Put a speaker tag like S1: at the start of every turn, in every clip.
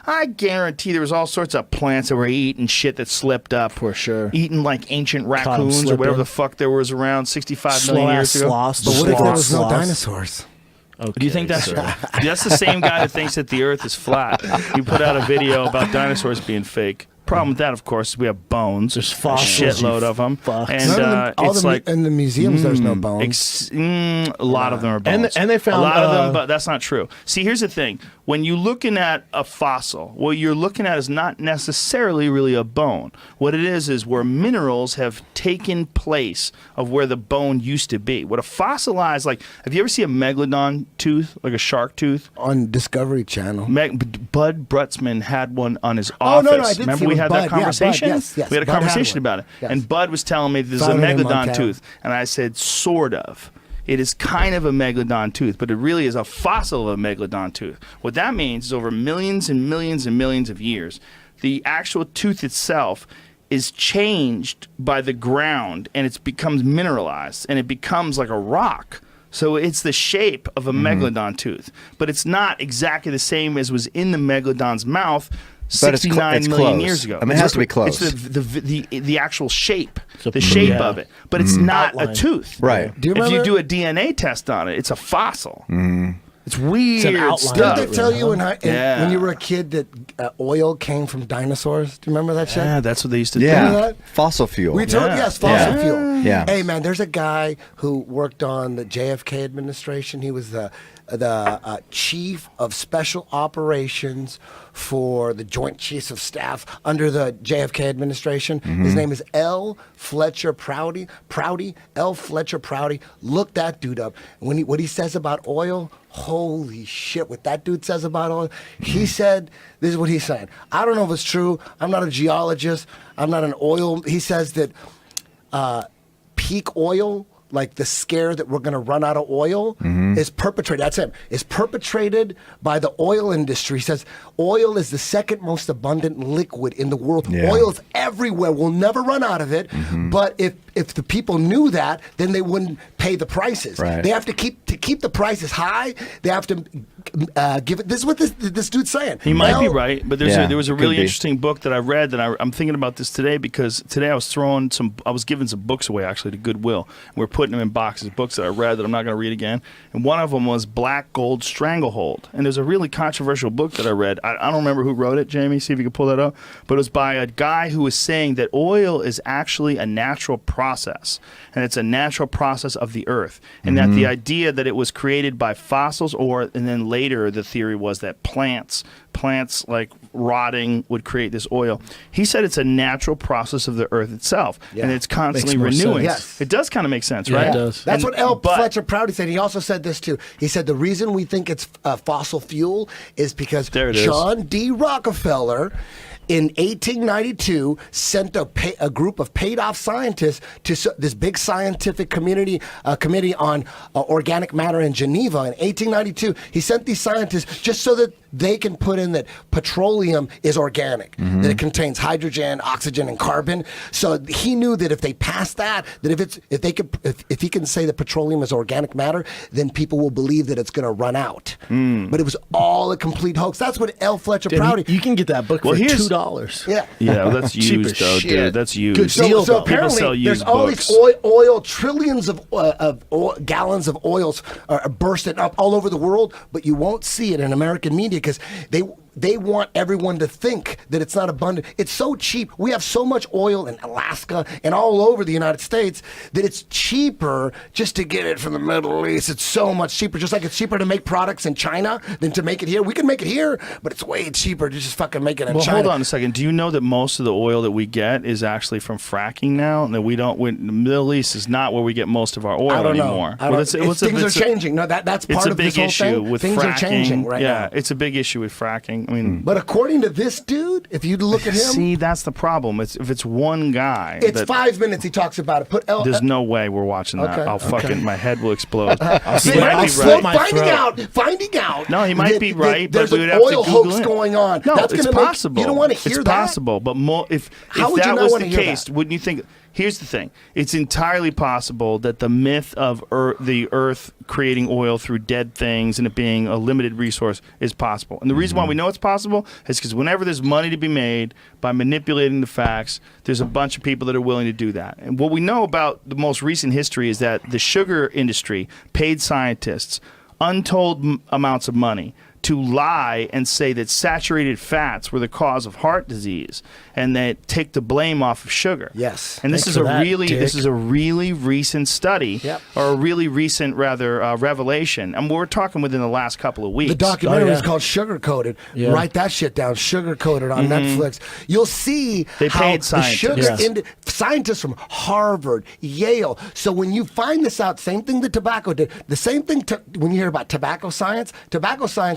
S1: I guarantee there was all sorts of plants that were eating shit that slipped up.
S2: For sure.
S1: Eating like ancient raccoons or whatever the fuck there was around 65 million years ago.
S2: Sloths.
S3: But what if there was no dinosaurs?
S2: Okay,
S1: Do you think that's that's the same guy that thinks that the Earth is flat? He put out a video about dinosaurs being fake. Problem with that, of course, is we have bones.
S2: There's fossils.
S1: A shitload of them, and it's like
S3: in the museums. There's no bones.
S1: A lot of them are bones,
S2: and they found
S1: a lot of them, but that's not true. See, here's the thing: when you're looking at a fossil, what you're looking at is not necessarily really a bone. What it is where minerals have taken place of where the bone used to be. What a fossilized, like, have you ever seen a megalodon tooth, like a shark tooth?
S3: On Discovery Channel.
S1: Bud Brutzman had one on his office.
S3: No, I did.
S1: Remember we had that conversation?
S3: Yeah, Bud, yes.
S1: We had a conversation about it.
S3: Yes.
S1: And Bud was telling me this is a
S3: Found it in
S1: megalodon
S3: Montana.
S1: tooth. And I said, sort of. It is kind of a megalodon tooth, but it really is a fossil of a megalodon tooth. What that means is over millions and millions and millions of years, the actual tooth itself is changed by the ground, and it becomes mineralized, and it becomes like a rock. So it's the shape of a megalodon tooth, but it's not exactly the same as was in the megalodon's mouth 69 million years ago.
S4: I mean, it has to be close.
S1: It's the actual shape, the shape of it, but it's not
S2: Outline.
S1: a tooth.
S4: Right.
S3: Do you
S1: If you
S3: remember?
S1: do a DNA test on it, it's a fossil. It's weird
S2: outline.
S1: stuff.
S3: Didn't they tell you
S1: Yeah.
S3: when you were a kid that oil came from dinosaurs? Do you remember that shit?
S1: Yeah, that's what they used to do.
S3: Remember
S4: Yeah.
S3: that?
S4: Fossil fuel.
S3: We told yes, fossil
S4: Yeah.
S3: fuel.
S4: Yeah.
S3: Hey man, there's a guy who worked on the JFK administration. He was the chief of special operations for the Joint Chiefs of Staff under the JFK administration. His name is L. Fletcher Prouty. L. Fletcher Prouty. Look that dude up. What he says about oil, holy shit, what that dude says about oil. He said, this is what he's saying. I don't know if it's true. I'm not a geologist. I'm not an oil. He says that peak oil, like the scare that we're going to run out of oil, is perpetrated. That's him. Is perpetrated by the oil industry. He says oil is the second most abundant liquid in the world.
S4: Yeah.
S3: Oil is everywhere. We'll never run out of it. But if the people knew that, then they wouldn't pay the prices.
S4: Right.
S3: They have to keep the prices high. They have to give it. This is what this dude's saying.
S1: He might be right, but there was a
S4: could
S1: really
S4: be.
S1: interesting book that I read that I'm thinking about this today because today I was giving some books away actually to Goodwill. We're putting them in boxes, books that I read that I'm not going to read again. And one of them was Black Gold Stranglehold. And there's a really controversial book that I read. I don't remember who wrote it, Jamie, see if you can pull that up. But it was by a guy who was saying that oil is actually a natural process. And it's a natural process of the earth. And that the idea that it was created by fossils and then later the theory was that plants like rotting would create this oil. He said it's a natural process of the earth itself, and it's constantly
S2: Makes more
S1: renewing.
S2: sense.
S3: Yes.
S1: It does kind of make sense,
S2: Yeah,
S1: right?
S2: it does.
S3: That's what L.
S1: but-
S3: Fletcher Prouty said. He also said this too. He said the reason we think it's fossil fuel is because
S1: There it is.
S3: John D. Rockefeller in 1892 sent a group of paid-off scientists to this big scientific committee on organic matter in Geneva in 1892. He sent these scientists just so that they can put in that petroleum is organic, that it contains hydrogen, oxygen, and carbon. So he knew that if they passed that if he can say that petroleum is organic matter, then people will believe that it's going to run out. But it was all a complete hoax. That's what L. Fletcher Prouty.
S2: You can get that book for
S1: here's-
S2: $2.
S3: Yeah.
S1: Yeah, well, that's
S2: Cheap
S1: used
S2: as
S1: though,
S2: shit.
S1: dude. That's used.
S2: Good
S3: So,
S2: deal,
S3: so
S2: though.
S1: People
S3: apparently,
S1: sell
S3: there's
S1: used
S3: all
S1: books.
S3: these oil, trillions of gallons of oils are bursting up all over the world, but you won't see it in American media because they want everyone to think that it's not abundant. It's so cheap. We have so much oil in Alaska and all over the United States that it's cheaper just to get it from the Middle East. It's so much cheaper. Just like it's cheaper to make products in China than to make it here. We can make it here, but it's way cheaper to just fucking make it in
S1: Well,
S3: China.
S1: hold on a second. Do you know that most of the oil that we get is actually from fracking now? And that the Middle East is not where we get most of our oil
S3: I don't
S1: anymore.
S3: know. Things are changing. No, that's
S1: It's
S3: part
S1: a
S3: of
S1: big
S3: this whole
S1: issue
S3: thing.
S1: with
S3: Things
S1: fracking.
S3: are changing right
S1: yeah,
S3: now.
S1: it's a big issue with fracking. I mean,
S3: But according to this dude, if you look at him,
S1: see, that's the problem. If it's one guy,
S3: it's 5 minutes he talks about it.
S1: There's no way we're watching that.
S3: Okay.
S1: I'll fucking, my head will explode.
S3: See,
S1: He might
S2: I'll
S1: be
S2: slit
S1: right.
S2: my
S3: finding out.
S1: No, he might
S3: that-
S1: be
S3: that
S1: right, but
S3: there's
S1: we would
S3: an
S1: have to
S3: oil
S1: Google
S3: hoax
S1: it.
S3: going on.
S1: No,
S3: That's
S1: it's
S3: gonna
S1: possible.
S3: You don't want to hear
S1: it's
S3: that.
S1: possible, but if
S3: How would
S1: that
S3: you not
S1: was
S3: wanna
S1: the
S3: hear
S1: case,
S3: that?
S1: wouldn't you think? Here's the thing. It's entirely possible that the myth of the Earth creating oil through dead things and it being a limited resource is possible. And the reason why we know it's possible is because whenever there's money to be made by manipulating the facts, there's a bunch of people that are willing to do that. And what we know about the most recent history is that the sugar industry paid scientists untold amounts of money to lie and say that saturated fats were the cause of heart disease and that take the blame off of sugar.
S3: Yes.
S1: And this is a really recent study, or a really recent revelation. And we're talking within the last couple of weeks.
S3: The documentary is called Sugar Coated.
S2: Yeah.
S3: Write that shit down. Sugar Coated on Netflix. You'll see
S1: They
S3: how
S1: paid
S3: the sugar
S1: scientists.
S3: scientists from Harvard, Yale. So when you find this out, same thing that tobacco did. The same thing when you hear about tobacco science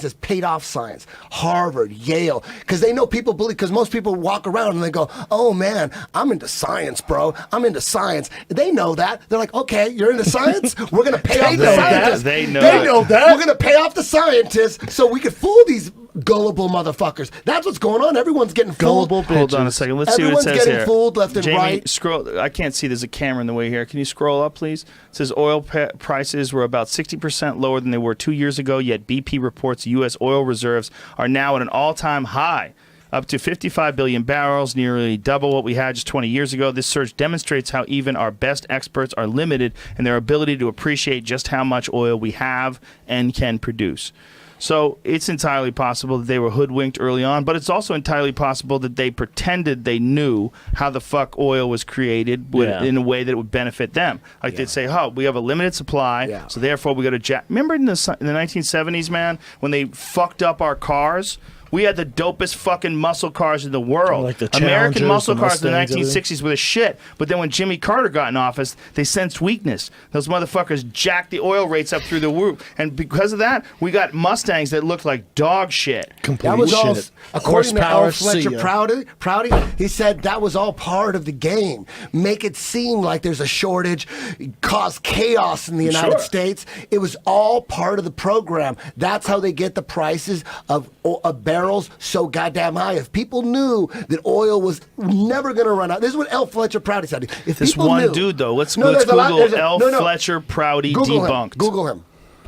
S3: is paid off science. Harvard, Yale, because they know people believe. Because most people walk around and they go, "Oh man, I'm into science, bro. I'm into science." They know that. They're like, "Okay, you're into science. We're gonna pay off the scientists.
S1: They know
S3: that. We're gonna pay off the scientists so we can fool these gullible motherfuckers." That's what's going on. Everyone's getting
S2: Gullible
S3: fooled.
S1: Hold on a second. Let's see what it
S3: Everyone's
S1: says
S3: getting
S1: here.
S3: fooled left and
S1: Jamie,
S3: right.
S1: scroll. I can't see. There's a camera in the way here. Can you scroll up, please? It says oil prices were about 60% lower than they were 2 years ago, yet BP reports U.S. oil reserves are now at an all-time high, up to 55 billion barrels, nearly double what we had just 20 years ago. This surge demonstrates how even our best experts are limited in their ability to appreciate just how much oil we have and can produce. So it's entirely possible that they were hoodwinked early on, but it's also entirely possible that they pretended they knew how the fuck oil was created in a way that would benefit them. Like they'd say, "Oh, we have a limited supply, so therefore we got to Remember in the 1970s, man, when they fucked up our cars? We had the dopest fucking muscle cars in the world.
S2: Like the
S1: American
S2: Challengers,
S1: muscle
S2: the
S1: cars in the
S2: Mustangs,
S1: 1960s were the shit. But then when Jimmy Carter got in office, they sensed weakness. Those motherfuckers jacked the oil rates up through the roof. And because of that, we got Mustangs that looked like dog shit.
S2: Complete
S3: That was all,
S2: shit.
S3: according to
S2: Horsepower,
S3: L. Fletcher
S2: see ya.
S3: Prouty, he said that was all part of the game. Make it seem like there's a shortage, cause chaos in the United States. It was all part of the program. That's how they get the prices of barrels so goddamn high. If people knew that oil was never going to run out, this is what L. Fletcher Prouty said. If
S1: This
S3: people
S1: one
S3: knew,
S1: dude, though, let's
S3: there's a
S1: Google
S3: lot- there's a-
S1: L.
S3: no, no.
S1: Fletcher Prouty
S3: Google
S1: debunked.
S3: him. Google him.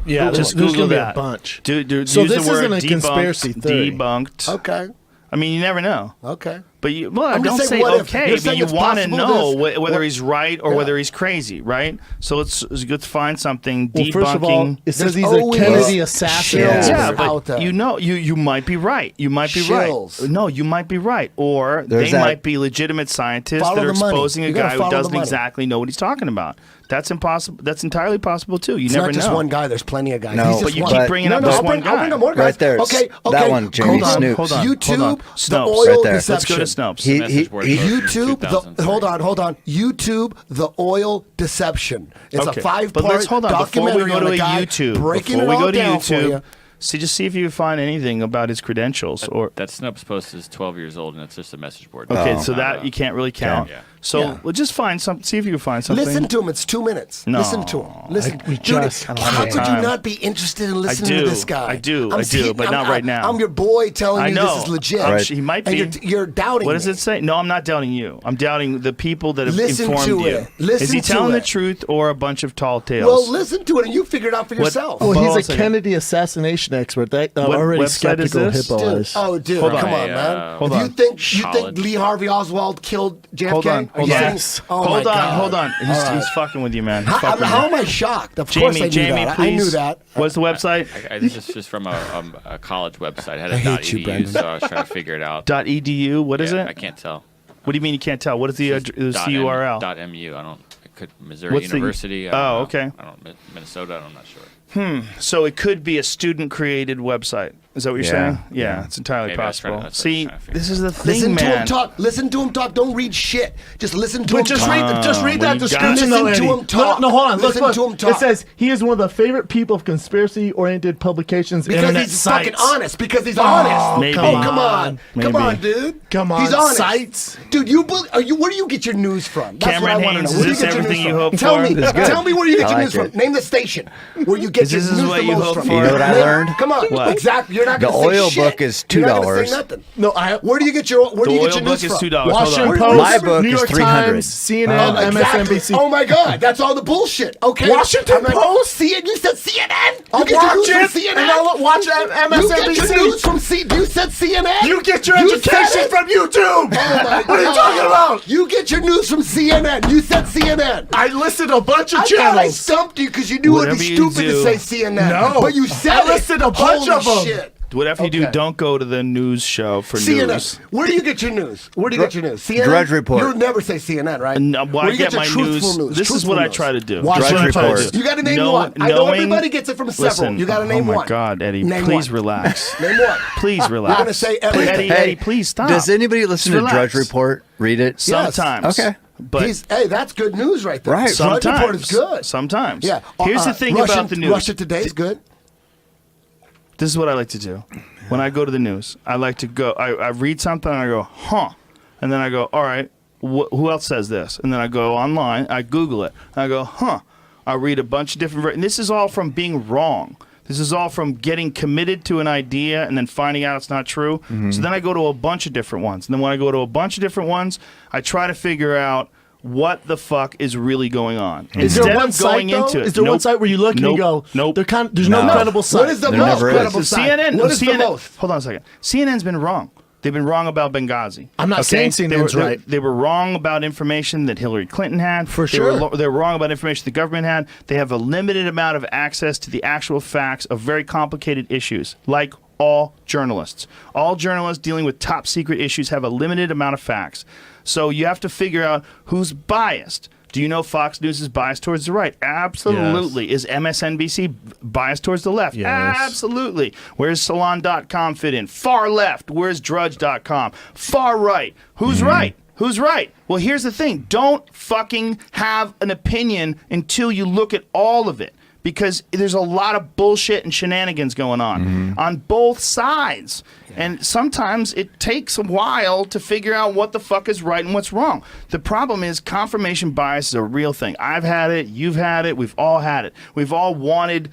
S2: Yeah,
S1: Just
S2: there's
S1: Google
S2: gonna be
S1: that.
S2: a bunch.
S1: Dude,
S2: So
S1: use
S2: this
S1: the word
S2: isn't a
S1: debunked,
S2: conspiracy theory.
S1: Debunked.
S3: Okay.
S1: I mean, you never know.
S3: Okay.
S1: But I
S3: I'm
S1: don't
S3: just
S1: say
S3: saying, what if?
S1: okay,
S3: You're
S1: but
S3: saying
S1: you
S3: it's
S1: want to
S3: possible
S1: know
S3: this-
S1: whether
S3: what-
S1: he's right or
S3: Yeah.
S1: whether he's crazy, right? So it's good to find something
S2: Well,
S1: debunking.
S2: first of all, it says he's a
S3: always
S2: Kennedy assassin.
S3: shills
S1: yeah,
S3: out
S1: but
S3: there.
S1: you know, you might be right. You might be
S3: Shills.
S1: right. No, you might be right. Or
S4: There's
S1: they
S4: that-
S1: might be legitimate scientists
S3: Follow
S1: that are
S3: the money.
S1: exposing a
S3: You gotta
S1: guy who
S3: follow the
S1: doesn't
S3: money.
S1: exactly know what he's talking about. That's impossible. That's entirely possible too. You
S3: It's
S1: never
S3: not just
S1: know.
S3: one guy. There's plenty of guys.
S4: No,
S3: He's just
S1: But you
S3: one.
S1: keep bringing up this
S3: I'll
S1: one
S3: bring, I'll
S1: guy.
S3: bring up more guys.
S4: Right there.
S3: Okay.
S4: That one, Jeremy
S3: hold on,
S4: Snoops.
S1: Hold on.
S3: YouTube,
S1: Snopes.
S3: the
S1: Right
S3: oil
S4: there.
S3: deception.
S1: Let's go to Snopes.
S4: He-
S5: Message board
S4: he-
S5: from
S3: YouTube,
S5: 2003.
S3: hold on. YouTube, the oil deception. It's
S1: Okay.
S3: a 5-part
S1: But let's hold on before
S3: documentary
S1: we go
S3: on
S1: to
S3: a
S1: a
S3: guy
S1: YouTube.
S3: breaking
S1: Before
S3: it
S1: we
S3: all
S1: go to
S3: down for you.
S1: YouTube, just see if you find anything about his credentials or.
S5: That Snopes post is 12 years old, and it's just a message board.
S1: Okay,
S4: Oh.
S1: so that you can't really count.
S5: Yeah.
S1: So
S3: Yeah.
S1: we'll just find some. See if you can find something.
S3: Listen to him. It's 2 minutes.
S1: No.
S3: Listen to him. Listen.
S2: we
S3: Dude,
S2: just- I don't
S3: how
S1: have
S3: could you
S1: time.
S3: not be interested in listening
S1: do.
S3: to this guy?
S1: I do,
S3: I'm
S1: but not right now.
S3: I'm your boy telling
S1: I
S3: you
S1: know.
S3: this is legit.
S1: I'm
S4: Right.
S1: he might
S3: And
S1: be.
S3: you're doubting
S1: What does
S3: me.
S1: it say? No, I'm not doubting you. I'm doubting the people that have
S3: Listen
S1: informed
S3: to
S1: you.
S3: it. Listen
S1: Is he
S3: to
S1: telling the
S3: it.
S1: truth or a bunch of tall tales?
S3: Well, listen to it and you figure it out for yourself.
S1: Hold
S2: Well,
S1: on a
S2: he's a
S1: second.
S2: Kennedy assassination expert. That I'm
S1: What
S2: already
S1: website is
S2: skeptical of
S1: this?
S2: Hippo
S3: Dude,
S2: is.
S3: oh, dude,
S1: Hold on.
S3: come on,
S5: Hey,
S3: man.
S1: hold
S3: If
S1: on.
S3: you think
S5: Solid.
S3: Lee Harvey Oswald killed JFK?
S1: Hold on.
S3: Are
S1: Hold
S3: you
S1: on.
S3: saying-
S2: Yes.
S3: Oh,
S1: hold
S3: my
S1: on.
S3: God.
S1: Hold on. He's fucking with you, man. He's fucking
S3: How
S1: with
S3: am
S1: you.
S3: I shocked? Of course I knew
S1: Jamie,
S3: that.
S1: please.
S3: I knew that.
S1: What's the website?
S5: This is just from a college website. It had a
S3: I hate you,
S5: .edu,
S3: Brendan.
S5: so I was trying to figure it out.
S1: .edu. What is
S5: Yeah,
S1: it?
S5: I can't tell.
S1: What do you mean you can't tell? What is the URL?
S5: .mu. I don't. It could Missouri
S1: What's the-
S5: University. I don't
S1: Oh,
S5: know.
S1: okay.
S5: I don't. Minnesota. I'm not sure.
S1: So it could be a student-created website. Is that what you're
S4: Yeah.
S1: saying? Yeah, it's entirely
S5: Maybe I was trying
S1: possible.
S5: to- that's what I
S1: See,
S5: was trying to figure
S1: this is the thing,
S3: Listen to him
S1: man.
S3: talk. Listen to him talk. Don't read shit. Just listen to him
S2: But just
S3: talk.
S2: read
S1: when
S2: that
S1: you
S2: description,
S3: got-
S2: though,
S3: Listen to
S2: Eddie.
S3: him talk.
S2: No, hold on. Look,
S3: Listen to him talk.
S2: It says he is one of the favorite people of conspiracy-oriented publications,
S3: Because
S2: internet
S3: he's
S2: sites.
S3: fucking honest. Because he's honest.
S1: Maybe.
S3: Oh, come on.
S1: Maybe.
S3: Come on, dude.
S2: Come on,
S3: He's honest.
S2: sites.
S3: Dude, where do you get your news from? That's
S1: Cameron
S3: what I want to
S1: Haynes,
S3: know.
S1: is
S3: Where do
S1: this
S3: you get your
S1: everything
S3: news
S1: you
S3: from?
S1: hope
S3: Tell
S1: for?
S3: me.
S4: This is good.
S3: Tell me where you get
S4: I
S3: your
S4: like
S3: news from.
S4: it.
S3: Name the station where you get
S1: Is
S3: your
S1: this
S3: news
S1: what
S3: the
S1: you
S3: most
S1: hope
S3: from.
S1: for?
S4: You know what I learned?
S3: Come on.
S1: What?
S3: Exactly. you're not
S4: The
S3: going to say
S4: oil
S3: shit.
S4: book is
S3: You're not gonna
S4: $2.
S3: say nothing.
S2: No,
S3: Where do you get your
S1: The oil book
S3: news
S1: is
S3: from?
S1: $2.
S2: Washington
S1: Hold on.
S2: Post,
S4: My book
S2: New
S4: is
S2: York
S4: $300.
S2: Times, CNN,
S3: Exactly.
S2: MSNBC.
S3: Oh my God, that's all the bullshit. Okay,
S2: Washington Post?
S3: You said CNN.
S2: I'll
S3: You get your
S2: watch
S3: news
S2: it,
S3: from CNN.
S2: and I'll watch
S3: You get your
S2: MSNBC.
S3: news from You said CNN.
S2: You get your
S3: You said
S2: education
S3: it.
S2: from YouTube.
S3: Oh my
S2: What are you
S3: God.
S2: talking about?
S3: You get your news from CNN. You said CNN.
S2: I listed a bunch of
S3: I thought I
S2: channels.
S3: stumped you because you knew it'd
S1: Whatever
S3: be
S1: you
S3: stupid to
S1: do.
S3: say CNN.
S2: No.
S3: But you said
S2: I listed a bunch
S3: Holy
S2: of them.
S3: Shit.
S1: Whatever you do,
S2: Okay.
S1: don't go to the news show for
S3: CNN.
S1: news.
S3: Where do you get your news? Where do you get your news? CNN?
S4: Drudge Report.
S3: You'll never say CNN, right?
S1: No, well,
S3: Where
S1: I
S3: do you
S1: get
S3: your
S1: my
S3: truthful
S1: news. This is what I try to do.
S2: Watch
S1: This is what I try to
S4: Report.
S1: do.
S3: You got to name
S1: No-
S3: one. I know
S1: knowing-
S3: everybody gets it from several.
S1: Listen,
S3: You got to name
S1: oh my
S3: one.
S1: God, Eddie,
S3: Name
S1: please
S3: one.
S1: relax.
S3: Name one.
S1: Please relax.
S3: You're gonna say everything.
S1: Eddie, please stop.
S4: Does anybody listen to
S1: Relax.
S4: Drudge Report? Read it?
S3: Yes.
S1: Sometimes.
S4: Okay.
S1: But
S3: Hey, that's good news right there.
S4: Right.
S3: Drudge
S1: sometimes.
S3: Report is good.
S1: Sometimes.
S3: Yeah.
S1: Here's the thing
S3: Russia,
S1: about the news.
S3: Russia Today is good.
S1: This is what I like to do. When I go to the news, I like to go, I read something and I go, huh. And then I go, all right, who else says this? And then I go online, I Google it, and I go, huh. I read a bunch of different, and this is all from being wrong. This is all from getting committed to an idea and then finding out it's not true. So then I go to a bunch of different ones. And then when I go to a bunch of different ones, I try to figure out what the fuck is really going on.
S2: Is there
S1: Instead
S2: one
S1: of
S2: site,
S1: going
S2: though?
S1: into it.
S2: Is there one
S1: Nope.
S2: site where you look and you go,
S1: Nope.
S2: there's no
S4: No.
S2: credible site?
S3: What is the
S4: There
S3: most
S4: never is.
S3: credible
S1: So
S3: site?
S1: CNN,
S3: What is the
S1: CNN
S3: most?
S1: Hold on a second. CNN's been wrong. They've been wrong about Benghazi.
S2: I'm not saying CNN's right.
S1: They were wrong about information that Hillary Clinton had.
S2: For
S1: They
S2: sure.
S1: They were wrong about information the government had. They have a limited amount of access to the actual facts of very complicated issues, like all journalists. All journalists dealing with top secret issues have a limited amount of facts. So you have to figure out who's biased. Do you know Fox News is biased towards the right? Absolutely. Is MSNBC biased towards the left?
S2: Yes.
S1: Absolutely. Where's Salon.com fit in? Far left. Where's Drudge.com? Far right. Who's right? Who's right? Well, here's the thing. Don't fucking have an opinion until you look at all of it. Because there's a lot of bullshit and shenanigans going on both sides. And sometimes it takes a while to figure out what the fuck is right and what's wrong. The problem is confirmation bias is a real thing. I've had it. You've had it. We've all had it. We've all wanted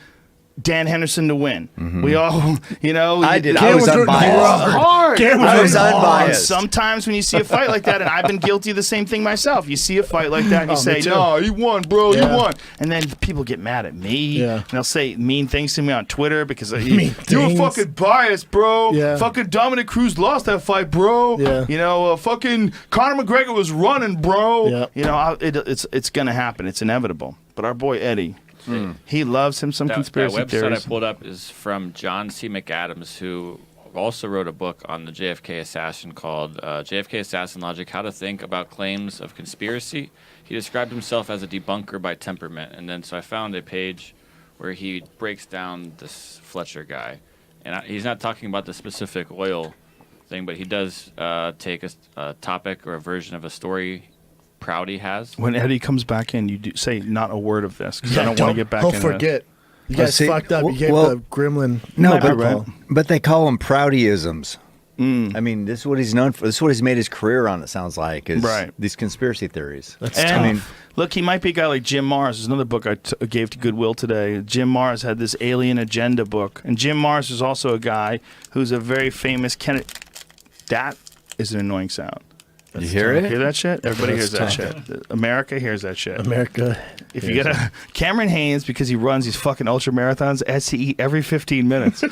S1: Dan Henderson to win. We all, you know.
S4: I did.
S1: Cam
S4: I was
S1: rooting
S4: unbiased.
S1: hard.
S2: Cam
S4: I was
S2: hard.
S4: unbiased.
S1: Sometimes when you see a fight like that, and I've been guilty of the same thing myself, you see a fight like that and you say,
S2: me too.
S1: no, he won, bro,
S2: Yeah.
S1: he won. And then people get mad at me.
S2: Yeah.
S1: And they'll say mean things to me on Twitter because
S2: Mean
S1: you're
S2: things.
S1: fucking biased, bro.
S2: Yeah.
S1: Fucking Dominic Cruz lost that fight, bro.
S2: Yeah.
S1: You know, fucking Conor McGregor was running, bro.
S2: Yeah.
S1: You know, it's going to happen. It's inevitable. But our boy Eddie, he loves him some
S5: That
S1: conspiracy
S5: website
S1: theories.
S5: I pulled up is from John C. McAdams, who also wrote a book on the JFK assassin called JFK Assassin Logic, How to Think About Claims of Conspiracy. He described himself as a debunker by temperament. And then so I found a page where he breaks down this Fletcher guy. And he's not talking about the specific oil thing, but he does take a topic or a version of a story Prouty has.
S1: When Eddie comes back in, you do say not a word of this because I don't want to get back
S2: He'll
S1: in
S2: forget. You guys
S4: see,
S2: fucked up. You gave
S4: well,
S2: the gremlin.
S4: No,
S1: Might be
S4: but,
S1: right.
S4: but they call them Proutyisms. I mean, this is what he's known for. This is what he's made his career on, it sounds like, is
S1: Right.
S4: these conspiracy theories.
S2: That's
S1: And
S2: tough.
S4: I mean,
S1: look, he might be a guy like Jim Mars. There's another book I gave to Goodwill today. Jim Mars had this Alien Agenda book. And Jim Mars is also a guy who's a very famous That is an annoying sound.
S4: you hear it?
S1: Hear that shit? Everybody hears
S2: That's
S1: that shit. America hears that shit.
S2: America.
S1: If you get a Cameron Haynes, because he runs these fucking ultra marathons, SCE every 15 minutes.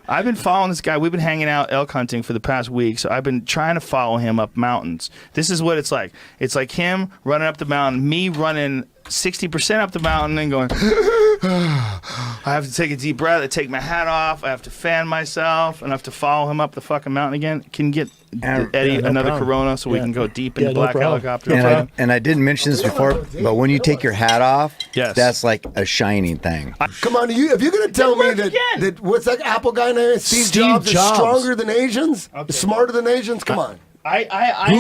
S1: I've been following this guy. We've been hanging out elk hunting for the past week, so I've been trying to follow him up mountains. This is what it's like. It's like him running up the mountain, me running 60% up the mountain and going, I have to take a deep breath. I take my hat off. I have to fan myself, and I have to follow him up the fucking mountain again. Can you get Eddie
S2: Yeah, no
S1: another
S2: problem.
S1: Corona so we
S2: Yeah.
S1: can go deep in
S2: Yeah,
S1: the
S2: no
S1: black
S2: problem.
S1: helicopter?
S4: And I didn't mention this before, but when you take your hat off,
S1: Yes.
S4: that's like a shining thing.
S3: Come on, if you're gonna tell me
S1: work
S3: that,
S1: again.
S3: that what's that Apple guy name? Steve Jobs is stronger than Asians, smarter than Asians. Come on.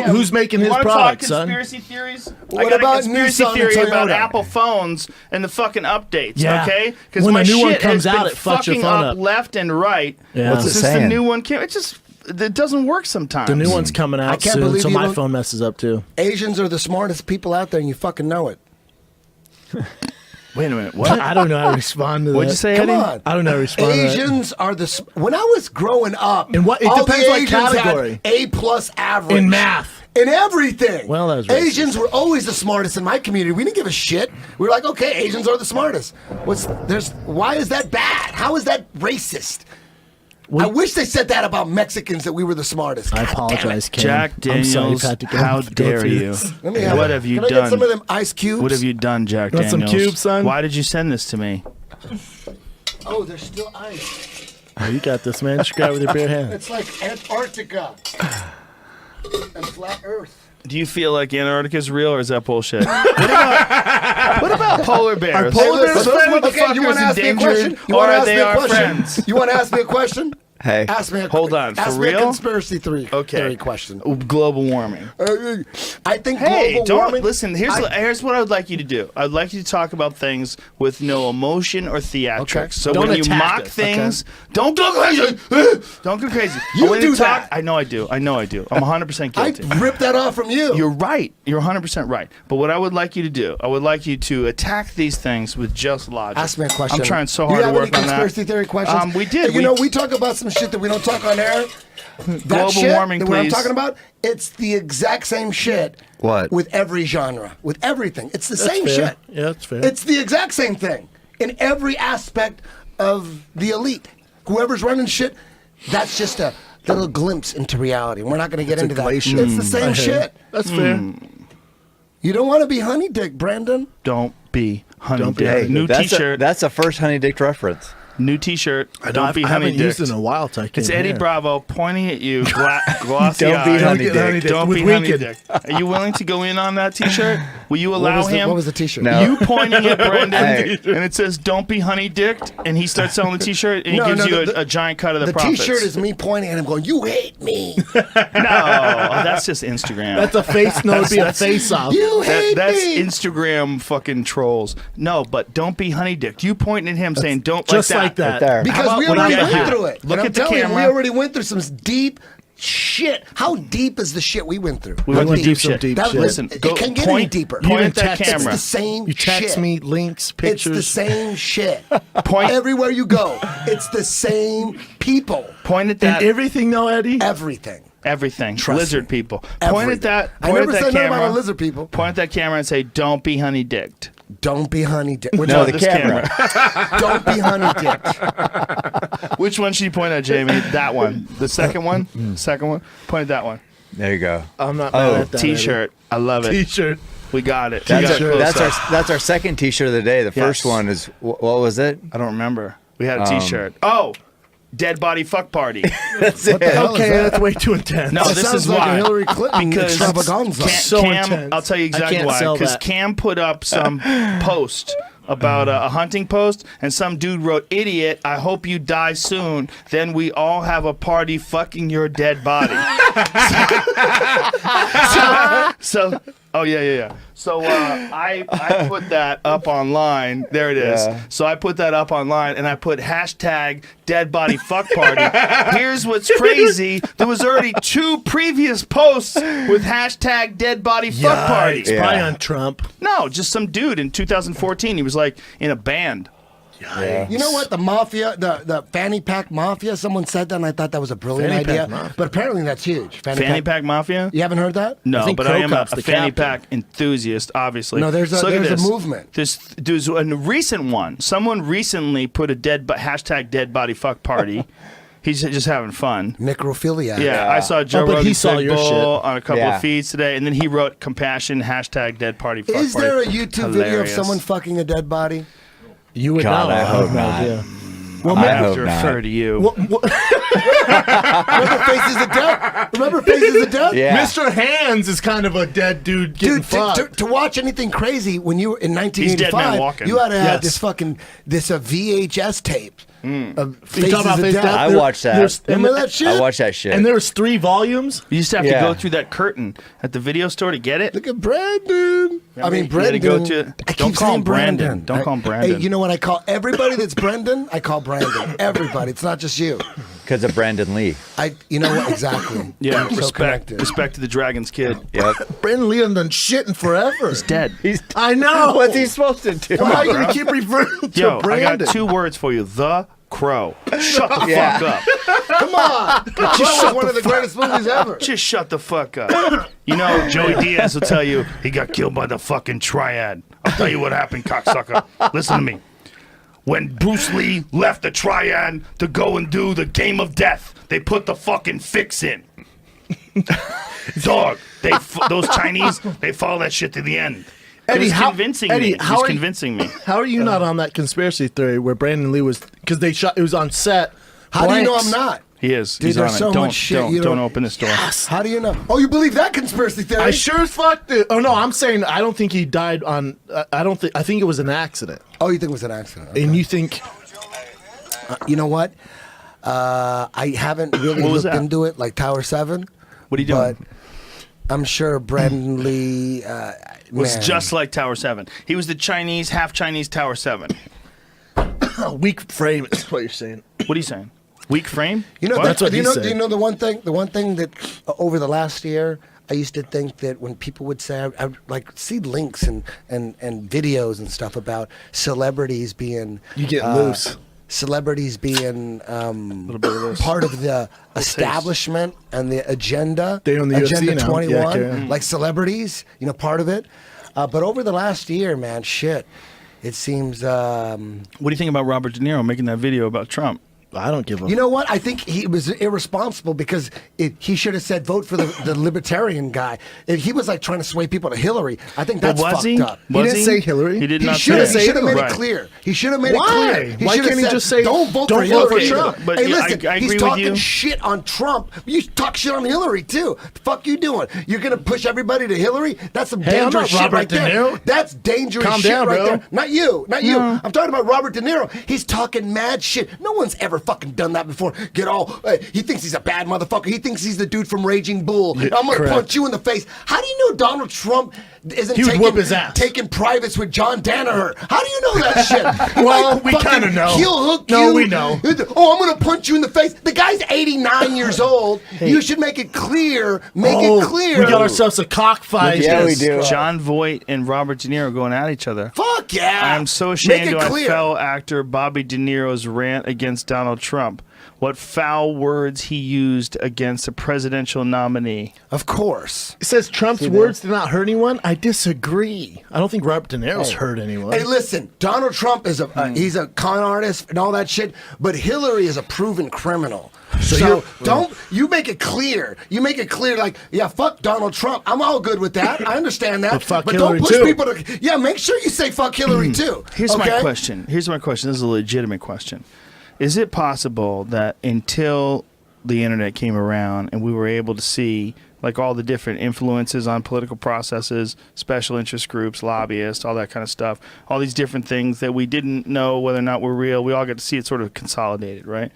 S2: Who's making his
S1: wanna
S2: product,
S1: talk
S2: son?
S1: conspiracy theories?
S3: What
S1: I got
S3: about
S1: a conspiracy
S3: Nissan and
S1: theory about
S3: Toyota?
S1: Apple phones and the fucking updates,
S2: Yeah.
S1: okay? Because
S2: When
S1: my
S2: a new one
S1: shit
S2: comes
S1: has
S2: out,
S1: been
S2: it fucks your
S1: fucking
S2: phone
S1: up
S2: up.
S1: left and right.
S2: Yeah.
S4: What's it
S1: Since the
S4: saying?
S1: new one came, it doesn't work sometimes.
S2: The new one's coming
S3: I
S2: out
S3: can't
S2: soon,
S3: believe
S2: so
S3: you
S2: my
S3: don't-
S2: phone messes up too.
S3: Asians are the smartest people out there, and you fucking know it.
S1: Wait a minute. What?
S2: I don't know how to respond to that.
S1: What'd you say,
S3: Come
S1: Eddie?
S3: on.
S2: I don't know how to respond to that.
S3: Asians are when I was growing up,
S2: In what- it
S3: all
S2: depends
S3: the
S2: what
S3: Asians
S2: category.
S3: had A+ average.
S2: In math.
S3: In everything.
S2: Well, that was racist.
S3: Asians were always the smartest in my community. We didn't give a shit. We were like, okay, Asians are the smartest. Why is that bad? How is that racist? I wish they said that about Mexicans, that we were the smartest.
S2: I
S3: God
S2: apologize, Ken.
S1: Jack
S2: I'm sorry
S1: Daniels,
S2: you've had to go
S1: how
S2: through
S1: dare
S2: this.
S1: you?
S3: Let me have
S1: What
S3: it.
S1: have you
S3: Can I
S1: done?
S3: get some of them ice cubes?
S1: What have you done, Jack
S2: Want
S1: Daniels?
S2: some cubes, son?
S1: Why did you send this to me?
S3: Oh, there's still ice.
S2: Oh, you got this, man. Just grab it with your bare hand.
S3: It's like Antarctica and flat Earth.
S1: Do you feel like Antarctica's real, or is that bullshit? what about polar bears?
S2: Are polar bears
S1: Those
S2: friends?
S1: motherfuckers
S3: you want to ask me a question?
S1: endangered,
S3: You
S1: or
S3: want to
S1: are
S3: ask
S1: they
S3: me a
S1: our
S3: question?
S1: friends?
S3: You want to ask me a question?
S4: Hey.
S3: Ask me a
S1: Hold on, for
S3: ask me
S1: real?
S3: a conspiracy theory question.
S1: Global warming.
S3: I think
S1: Hey,
S3: global
S1: don't
S3: warming.
S1: listen. Here's what I would like you to do. I'd like you to talk about things with no emotion or theatrics.
S3: Okay.
S1: So
S2: Don't
S1: when you
S2: attack
S1: mock
S2: us,
S1: things, don't go crazy. Don't go crazy.
S3: You
S1: When
S3: do
S1: talk,
S3: that.
S1: I know I do. I'm 100%
S3: I
S1: guilty.
S3: ripped that off from you.
S1: You're right. You're 100% right. But what I would like you to do, I would like you to attack these things with just logic.
S3: Ask me a question.
S1: I'm trying so
S3: Do
S1: hard
S3: you
S1: to
S3: have
S1: work
S3: any
S1: on that.
S3: conspiracy theory questions?
S1: We did.
S3: You know, we talk about some shit that we don't talk on air. That
S1: Global
S3: shit,
S1: warming,
S3: that what I'm
S1: please.
S3: talking about, it's the exact same shit.
S4: What?
S3: With every genre, with everything. It's the
S2: That's
S3: same
S2: fair.
S3: shit.
S2: Yeah, that's fair.
S3: It's the exact same thing in every aspect of the elite. Whoever's running shit, that's just a little glimpse into reality. We're not going to get into that.
S2: glacier.
S3: It's the same shit.
S2: That's fair.
S3: You don't want to be honey dick, Brandon.
S1: Don't be honey
S2: Don't be
S1: dick.
S2: honey
S1: New
S4: that's
S1: T-shirt.
S4: that's the first Honey Dick reference.
S1: New T-shirt. Don't be
S2: I
S1: honey
S2: haven't used
S1: dick.
S2: it in a while. So I
S1: It's
S2: can't
S1: Eddie
S2: hear.
S1: Bravo pointing at you, glossy
S4: Don't be
S1: eyed.
S4: honey
S2: get
S4: dick.
S2: honey dick.
S1: Don't
S2: With
S1: be honey
S2: Wicked.
S1: dick. Are you willing to go in on that T-shirt? Will you allow him?
S3: What was the T-shirt?
S4: No.
S1: You pointing at Brendan,
S4: Hey.
S1: and it says "Don't be honey dicked," and he starts selling the T-shirt, and he gives you a giant cut of the,
S3: The
S1: profits.
S3: T-shirt is me pointing at him, going, "You hate me.
S1: no, that's just Instagram.
S2: That's a face. No, it'd be a face off.
S3: You hate
S1: That's
S3: me."
S1: Instagram fucking trolls. No, but don't be honey dicked. You pointing at him saying "Don't
S2: Just
S1: like
S2: like
S1: that."
S2: that.
S4: Right there.
S3: Because
S1: How
S3: we
S1: about
S3: already
S1: when I
S3: went
S1: get
S3: through
S1: you?
S3: it.
S1: Look
S3: And
S1: at the
S3: I'm telling you,
S1: camera.
S3: we already went through some deep shit. How deep is the shit we went through?
S1: We
S2: I
S1: went
S2: went
S1: through
S2: through
S1: deep
S2: some
S1: shit.
S2: deep
S3: That-
S2: shit.
S1: Listen,
S3: it
S1: go
S3: can't get any
S1: point,
S3: deeper.
S1: Point
S2: You
S1: at that
S2: text-
S3: It's
S1: camera.
S3: the same
S2: You text
S3: shit.
S2: me links, pictures.
S3: It's the same shit.
S1: Point-
S3: Everywhere you go, it's the same people.
S1: Point at
S2: And
S1: that.
S2: everything, though, Eddie.
S3: Everything.
S1: Everything.
S3: Trust
S1: Lizard
S3: me.
S1: people. Point
S3: Everything.
S1: at that.
S3: I
S1: Point
S3: never
S1: at that
S3: said nothing
S1: camera.
S3: about lizard people.
S1: Point at that camera and say, "Don't be honey dicked."
S3: Don't be honey dick. Which
S4: No,
S3: one?
S4: the
S1: This
S4: camera.
S3: Don't be honey dick.
S1: Which one should you point at, Jamie? That one. The second one? Second one? Point at that one.
S4: There you go.
S2: I'm not
S4: Oh,
S2: mad at that.
S1: T-shirt. I love it.
S2: T-shirt.
S1: We got it.
S4: That's,
S1: We got
S4: our,
S1: close
S4: that's,
S1: up.
S4: our, that's our second T-shirt of the day. The first
S1: Yes.
S4: one is what was it?
S1: I don't remember. We had a T-shirt. Oh, dead body fuck party.
S4: That's
S3: What the hell is
S2: Okay,
S3: that?
S2: that's way too intense.
S1: No,
S3: That
S1: this
S3: sounds
S1: is
S3: like
S1: why.
S3: a Hillary Clinton
S1: Because
S3: extravaganza.
S2: So
S1: Cam,
S2: intense.
S1: I'll tell you
S2: I
S1: exactly
S2: can't
S1: why.
S2: sell
S1: Because
S2: that.
S1: Cam put up some post about a hunting post, and some dude wrote, "Idiot, I hope you die soon. Then we all have a party fucking your dead body." so oh yeah. So I put that up online. There it is.
S4: Yeah.
S1: So I put that up online, and I put hashtag dead body fuck party. Here's what's crazy. There was already 2 previous posts with hashtag dead body fuck party.
S2: It's probably
S4: Yeah.
S2: on Trump.
S1: No, just some dude in 2014. He was like in a band.
S4: Yeah.
S3: You know what? The mafia, the fanny pack mafia, someone said that, and I thought that was a brilliant
S2: Fanny pack
S3: idea.
S2: mafia.
S3: But apparently that's huge.
S1: Fanny pack mafia?
S3: You haven't heard that?
S1: No,
S2: think
S1: but I am a
S2: Krokop's the
S1: fanny
S2: captain.
S1: pack enthusiast, obviously.
S3: No, there's a-
S1: So look at
S3: there's a
S1: this.
S3: movement.
S1: There's a recent one. Someone recently put a hashtag dead body fuck party. He's just having fun.
S3: Necrophilia.
S1: Yeah, I saw Joe
S2: Oh, but he
S1: Rogan's
S2: saw
S1: Big
S2: your
S1: Bull
S2: shit.
S1: on a couple
S4: Yeah.
S1: of feeds today, and then he wrote compassion hashtag dead party fuck
S3: Is
S1: party.
S3: there a YouTube video of
S1: Hilarious.
S3: someone fucking a dead body?
S2: You would
S4: God,
S2: know.
S4: I hope
S2: have no
S4: not.
S2: idea.
S1: Well,
S4: I
S1: I have
S4: hope
S1: to
S4: not.
S1: refer to you.
S3: Remember Faces of Death? Remember Faces of Death?
S4: Yeah.
S2: Mr. Hands is kind of a dead dude getting
S3: Dude,
S2: fucked.
S3: to watch anything crazy when you were in
S1: Dead Man
S3: 1985,
S1: Walking.
S3: you had to have
S2: Yes.
S3: this fucking VHS tape of
S2: You
S3: Faces
S2: talking about
S3: of
S2: Face
S3: Death.
S2: Death?
S4: I
S2: There-
S4: watched that.
S2: there's-
S3: Remember
S2: and-
S3: that shit?
S4: I watched that shit.
S2: And there was 3 volumes.
S1: You used to have to
S4: Yeah.
S1: go through that curtain at the video store to get it.
S3: Look at Brandon. I mean,
S1: You gotta
S3: Brendan.
S1: go to-
S3: I
S1: don't
S3: keep
S1: call
S3: saying
S1: him Brandon. Don't call him Brandon.
S3: Hey, you know what I call everybody that's Brendan? I call Brandon. Everybody. It's not just you.
S4: Because of Brandon Lee.
S3: You know what? Exactly.
S1: Yeah,
S3: So
S1: respect
S3: connected.
S1: respect to the Dragon's kid.
S4: Yep.
S2: Brandon Lee hasn't done shit in forever.
S1: He's dead.
S2: I know.
S4: What's he supposed to do?
S2: Why are you going to keep referring to
S1: Yo, I
S2: Brandon?
S1: got 2 words for you. The Crow. Shut the
S4: Yeah.
S1: fuck up.
S3: Come on. That was one of the greatest movies ever.
S1: Just shut the fuck up. You know, Joey Diaz will tell you he got killed by the fucking triad. I'll tell you what happened, cocksucker. Listen to me. When Bruce Lee left the triad to go and do the game of death, they put the fucking fix in. Dog, those Chinese, they follow that shit to the end.
S2: Eddie,
S1: He's
S2: how-
S1: convincing
S2: Eddie,
S1: me.
S2: how
S1: He's
S2: are you-
S1: convincing me.
S2: How are you not on that conspiracy theory where Brandon Lee was, because they shot, it was on set.
S3: How do you know
S2: blanks.
S3: I'm not?
S1: He is.
S3: Dude,
S1: He's
S3: there's
S1: on
S3: so
S1: it. Don't,
S3: much shit
S1: don't,
S3: you
S1: don't
S3: don't-
S1: open this door.
S3: How do you know? Oh, you believe that conspiracy theory?
S2: I sure as fuck did. Oh no, I'm saying I don't think he died on. I don't think. I think it was an accident.
S3: Oh, you think it was an accident? Okay.
S2: And you think?
S3: You know what? I haven't really
S1: What was
S3: looked
S1: that?
S3: into it like Tower 7.
S1: What are you doing?
S3: But I'm sure Brandon Lee
S1: Was
S3: man.
S1: just like Tower 7. He was the Chinese, half Chinese Tower 7.
S2: Weak frame is what you're saying.
S1: What are you saying? Weak frame?
S3: You know,
S1: What?
S2: That's what
S3: do you
S2: he
S3: know,
S2: said.
S3: do you know the one thing? The one thing that over the last year, I used to think that when people would say, I would like see links and videos and stuff about celebrities being
S2: You get loose.
S3: Celebrities being
S1: little bit of this.
S3: part of the establishment and the agenda.
S2: They own the UFC
S3: Agenda
S2: now.
S3: 21,
S2: Yeah, okay.
S3: like celebrities, part of it. But over the last year, man, shit, it seems.
S1: What do you think about Robert De Niro making that video about Trump?
S2: I don't give a.
S3: You know what? I think he was irresponsible because he should have said vote for the libertarian guy. He was like trying to sway people to Hillary. I think that's
S1: was
S3: fucked
S1: he?
S3: up.
S2: He didn't say Hillary.
S1: He did
S3: He
S1: not
S3: should
S1: say
S3: have made
S1: Right.
S3: it clear. He should have made
S2: Why?
S3: it clear.
S2: Why
S3: should have
S2: can't he
S3: said,
S2: just say,
S3: don't vote
S2: don't
S3: for
S2: vote
S3: Hillary?
S2: for Trump?
S1: But
S3: hey,
S1: yeah,
S3: listen,
S1: I agree
S3: he's
S1: with
S3: talking
S1: you.
S3: shit on Trump. You talk shit on Hillary too. The fuck you doing? You're gonna push everybody to Hillary? That's some
S2: Hey, I'm
S3: dangerous
S2: not
S3: shit
S2: Robert
S3: right
S2: De
S3: there.
S2: Niro.
S3: That's dangerous
S2: Calm
S3: shit
S2: down,
S3: right
S2: bro.
S3: there. Not you. I'm talking about Robert De Niro. He's talking mad shit. No one's ever fucking done that before. Get all. He thinks he's a bad motherfucker. He thinks he's the dude from Raging Bull. I'm gonna
S2: correct.
S3: punch you in the face. How do you know Donald Trump isn't
S2: He would
S3: taking,
S2: whoop his ass.
S3: taking privates with John Danaher? How do you know that shit?
S2: Well, we
S3: fucking
S2: kinda know.
S3: Heel hook
S2: No,
S3: you.
S2: we know.
S3: Oh, I'm gonna punch you in the face. The guy's 89 years old. You should make it clear. Make it clear.
S2: We got ourselves a cockfight.
S4: Yeah, we do.
S1: John Voight and Robert De Niro going at each other.
S3: Fuck yeah.
S1: I'm so ashamed
S3: Make it
S1: of
S3: clear.
S1: fellow actor Bobby De Niro's rant against Donald Trump. What foul words he used against a presidential nominee.
S3: Of course.
S2: It says Trump's words did not hurt anyone. I disagree. I don't think Robert De Niro's hurt anyone.
S3: Hey, listen. Donald Trump is he's a con artist and all that shit, but Hillary is a proven criminal. So don't you make it clear. You make it clear, like, yeah, fuck Donald Trump. I'm all good with that. I understand that.
S2: But fuck
S3: don't
S2: Hillary,
S3: push
S2: too.
S3: people to. Yeah, make sure you say fuck Hillary too.
S1: Here's my
S3: okay?
S1: question. This is a legitimate question. Is it possible that until the internet came around and we were able to see like all the different influences on political processes, special interest groups, lobbyists, all that kind of stuff, all these different things that we didn't know whether or not were real, we all get to see it sort of consolidated, right?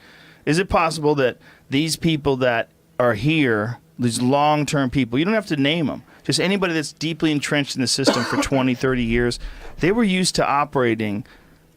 S1: Is it possible that these people that are here, these long-term people, you don't have to name them, just anybody that's deeply entrenched in the system for 20, 30 years, they were used to operating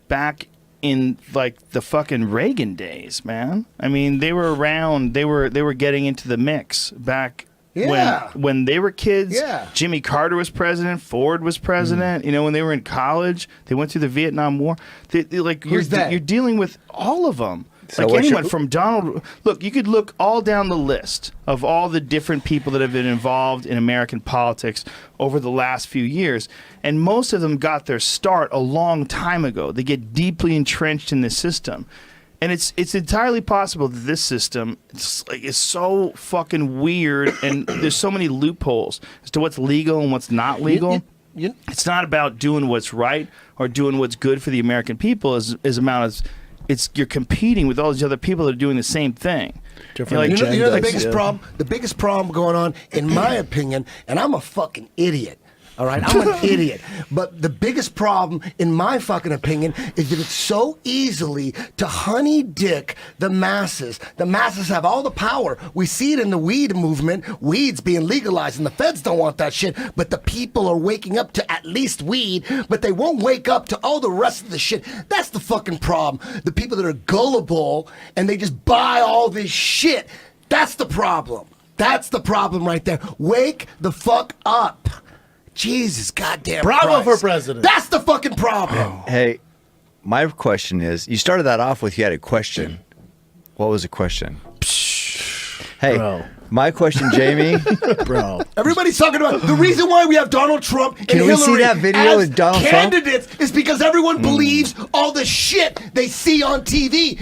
S1: back in like the fucking Reagan days, man. I mean, they were around. They were getting into the mix back
S3: Yeah.
S1: when they were kids.
S3: Yeah.
S1: Jimmy Carter was president. Ford was president. You know, when they were in college, they went through the Vietnam War.
S3: Who's that?
S1: You're dealing with all of them.
S4: So
S1: Like
S4: what's
S1: anyone
S4: your-
S1: from Donald. Look, you could look all down the list of all the different people that have been involved in American politics over the last few years, and most of them got their start a long time ago. They get deeply entrenched in this system, and it's entirely possible that this system is so fucking weird, and there's so many loopholes as to what's legal and what's not legal. It's not about doing what's right or doing what's good for the American people as amount as you're competing with all these other people that are doing the same thing.
S2: Different
S1: You're
S3: You know the
S2: agendas,
S3: biggest
S2: yeah.
S3: problem? The biggest problem going on, in my opinion, and I'm a fucking idiot. All right, I'm an idiot. But the biggest problem, in my fucking opinion, is that it's so easily to honey dick the masses. The masses have all the power. We see it in the weed movement. Weed's being legalized, and the feds don't want that shit. But the people are waking up to at least weed, but they won't wake up to all the rest of the shit. That's the fucking problem. The people that are gullible and they just buy all this shit. That's the problem. That's the problem right there. Wake the fuck up. Jesus goddamn
S2: Bravo
S3: Christ.
S2: for president.
S3: That's the fucking problem.
S4: Hey, my question is, you started that off with you had a question. What was the question? Hey,
S2: Bro.
S4: my question, Jamie.
S2: Bro.
S3: Everybody's talking about the reason why we have Donald Trump and
S4: Can we
S3: Hillary
S4: see that video
S3: as
S4: with Donald Trump?
S3: candidates is because everyone believes all the shit they see on TV.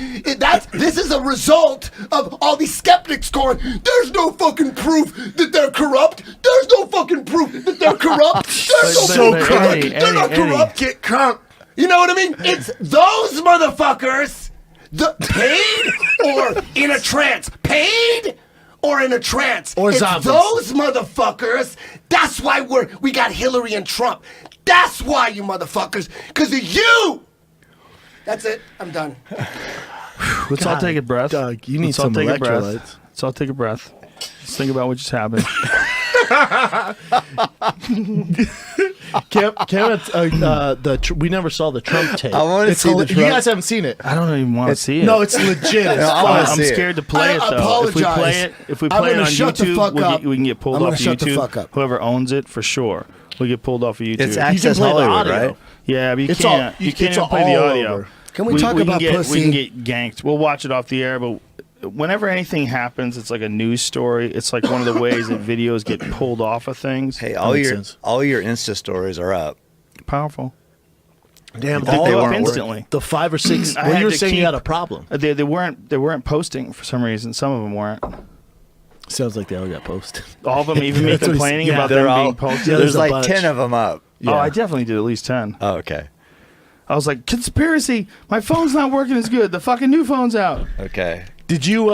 S3: This is a result of all these skeptics going, there's no fucking proof that they're corrupt. There's no fucking proof that they're corrupt. There's no
S2: So
S3: fucking
S2: corrupt.
S3: corrupt. They're not corrupt.
S2: Get crunk.
S3: You know what I mean? It's those motherfuckers, paid or in a trance. Paid or in a trance.
S2: Or
S3: it's
S2: zombies.
S3: those motherfuckers. That's why we got Hillary and Trump. That's why, you motherfuckers. Because of you. That's it. I'm done.
S1: Let's all take a breath.
S2: Doug, you need
S1: Let's all
S2: some
S1: take a breath.
S2: electrolytes.
S1: Let's all take a breath. Let's think about what just happened.
S2: We never saw the Trump tape.
S4: I wanna
S2: It's
S4: see the
S2: You
S4: Trump-
S2: guys haven't seen it.
S1: I don't even want to see it.
S2: No, it's legit. It's
S4: I wanna
S2: fun.
S4: see
S1: I'm
S4: it.
S1: scared to play it
S3: I
S1: though. If we
S3: apologize.
S1: play it
S3: I'm
S1: on
S3: gonna shut the
S1: YouTube,
S3: fuck up.
S1: we can get pulled
S3: I'm gonna
S1: off of
S3: shut the
S1: YouTube.
S3: fuck up.
S1: Whoever owns it, for sure, we'll get pulled off of YouTube.
S4: It's
S2: You
S4: Access
S2: can play the
S4: Hollywood,
S2: audio.
S4: right?
S1: Yeah, but you
S2: It's
S1: can't.
S2: all-
S1: You can't
S2: it's
S1: even play the
S2: all
S1: audio.
S2: over.
S3: Can we talk about
S1: We
S3: pussy?
S1: can get ganked. We'll watch it off the air, but whenever anything happens, it's like a news story. It's like one of the ways that videos get pulled off of things.
S4: Hey,
S2: makes sense.
S4: all your Insta stories are up.
S1: Powerful.
S2: Damn,
S1: I think
S2: all
S1: they
S2: of
S1: were
S2: them.
S1: instantly.
S2: The 5 or 6.
S1: I
S2: Well,
S1: had
S2: you were
S1: to
S2: saying you
S1: keep-
S2: had a problem.
S1: They weren't posting for some reason. Some of them weren't.
S2: Sounds like they all got posted.
S1: All of them, even me
S2: That's what he's-
S1: complaining
S2: yeah,
S1: about
S4: They're
S1: them
S4: all,
S1: being posted.
S2: Yeah,
S4: there's
S2: a
S4: like
S2: bunch.
S4: 10 of them up.
S1: Oh, I definitely did at least 10.
S4: Oh, okay.
S1: I was like, conspiracy. My phone's not working as good. The fucking new phone's out.
S4: Okay.
S2: Did you?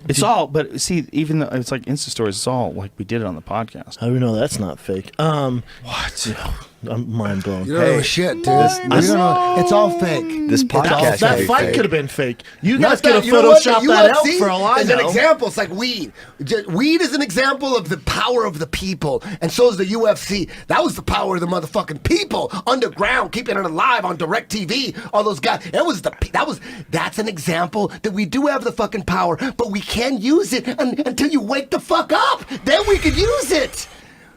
S1: It's all, but see, even though it's like Insta stories, it's all like we did it on the podcast.
S2: How do we know that's not fake? What? I'm mind blown.
S3: You don't know
S4: Hey,
S3: shit, dude. You don't know. It's all fake.
S4: This
S3: It's all
S4: podcast
S2: That
S4: may be
S2: fight
S4: fake.
S2: could have been fake. You
S3: Not
S2: guys could have
S3: you know what? The
S2: photoshopped that out
S3: UFC
S2: for all I
S3: is an
S2: know.
S3: example. It's like weed. Weed is an example of the power of the people, and so is the UFC. That was the power of the motherfucking people underground, keeping it alive on direct TV. All those guys. That's an example that we do have the fucking power, but we can't use it until you wake the fuck up. Then we could use it.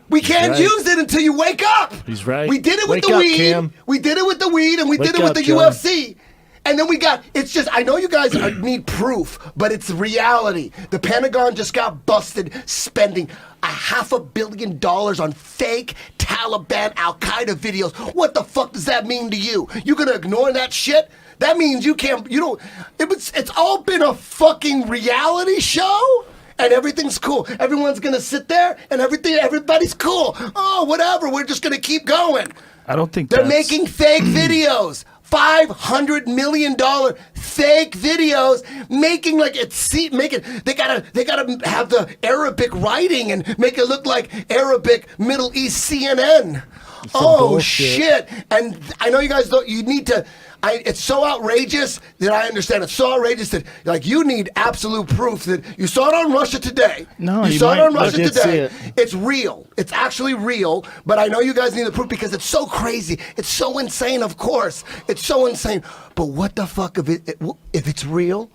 S3: We can't
S2: right.
S3: use it until you wake up.
S2: He's right.
S3: We did it with
S2: Wake
S3: the
S2: up,
S3: weed.
S2: Cam.
S3: We did it with the weed, and we
S2: Wake
S3: did it with
S2: up,
S3: the
S2: John.
S3: UFC. And then it's just, I know you guys need proof, but it's reality. The Pentagon just got busted spending $500 million on fake Taliban Al-Qaeda videos. What the fuck does that mean to you? You gonna ignore that shit? That means it's all been a fucking reality show? And everything's cool. Everyone's gonna sit there and everybody's cool. Oh, whatever, we're just gonna keep going.
S1: I don't think
S3: They're
S1: that's-
S3: making fake videos. $500 million fake videos, making like they gotta have the Arabic writing and make it look like Arabic Middle East CNN. Oh
S2: bullshit.
S3: shit! And I know you guys don't. You need to. It's so outrageous that I understand. It's so outrageous that like you need absolute proof that you saw it on Russia Today.
S1: No,
S3: you
S1: you
S3: saw it
S1: might-
S3: on Russia
S2: I did see
S3: Today.
S2: it.
S3: It's real. It's actually real. But I know you guys need the proof because it's so crazy. It's so insane. Of course, it's so insane. But what the fuck if it's real?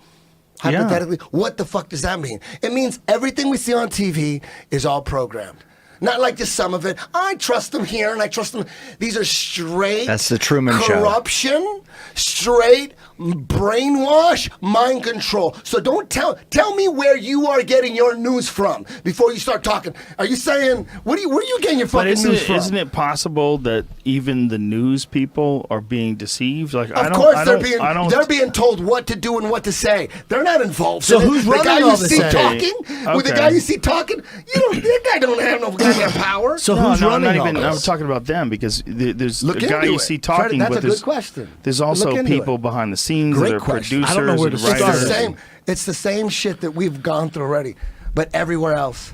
S3: Hypothetically, what the fuck does that mean? It means everything we see on TV is all programmed. Not like just some of it. I trust them here and I trust them. These are straight.
S4: That's the Truman Show.
S3: Corruption, straight brainwash, mind control. So don't tell me where you are getting your news from before you start talking. Are you saying where are you getting your
S1: But
S3: fucking news from?
S1: isn't it possible that even the news people are being deceived? Like,
S3: Of course, they're being told what to do and what to say. They're not involved.
S2: So
S3: in it.
S2: who's
S3: the
S2: running
S3: guy
S2: all
S3: you
S2: this
S3: see
S2: then?
S3: talking? With the
S1: Okay.
S3: guy you see talking, that guy don't have no goddamn power.
S2: So
S1: No,
S2: who's
S1: no, I'm
S2: running
S1: not
S2: all
S1: even. I'm
S2: this?
S1: talking about them because there's
S3: Look
S1: a guy
S3: into
S1: you
S3: it.
S1: see
S3: Fred,
S1: talking
S3: that's
S1: with.
S3: a good
S1: There's,
S3: question.
S1: there's also
S3: Look into
S1: people
S3: it.
S1: behind the scenes
S3: Great
S1: that are
S3: question.
S1: producers
S2: I don't know where to
S1: and
S2: start.
S1: writers.
S3: It's the same shit that we've gone through already, but everywhere else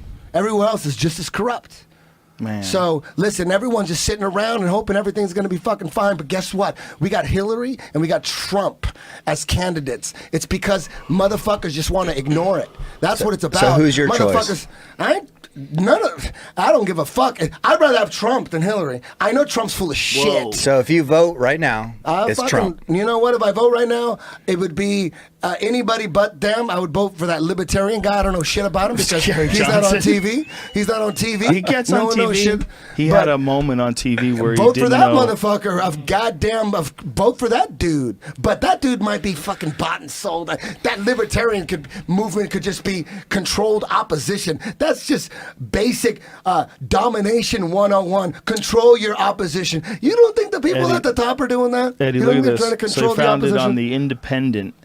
S3: is just as corrupt.
S1: Man.
S3: So listen, everyone's just sitting around and hoping everything's going to be fucking fine. But guess what? We got Hillary and we got Trump as candidates. It's because motherfuckers just want to ignore it. That's what it's about.
S4: So who's your
S3: choice? I don't give a fuck. I'd rather have Trump than Hillary. I know Trump's full of shit.
S4: So if you vote right now, it's Trump.
S3: You know what? If I vote right now, it would be anybody but them. I would vote for that libertarian guy. I don't know shit about him because he's not on TV. He's not on TV.
S1: He gets
S3: no
S1: on
S3: one
S1: TV.
S3: knows shit.
S1: He
S3: But
S1: had a moment on TV where he
S3: vote
S1: didn't
S3: for that
S1: know.
S3: motherfucker. Vote for that dude. But that dude might be fucking bought and sold. That libertarian movement could just be controlled opposition. That's just basic domination 101. Control your opposition. You don't think the people
S1: Eddie,
S3: at the top are doing that?
S1: Eddie,
S3: you
S1: look
S3: don't
S1: at
S3: think they're trying to
S1: this. So
S3: control
S1: he found
S3: the
S1: it
S3: opposition?
S1: on the Independent.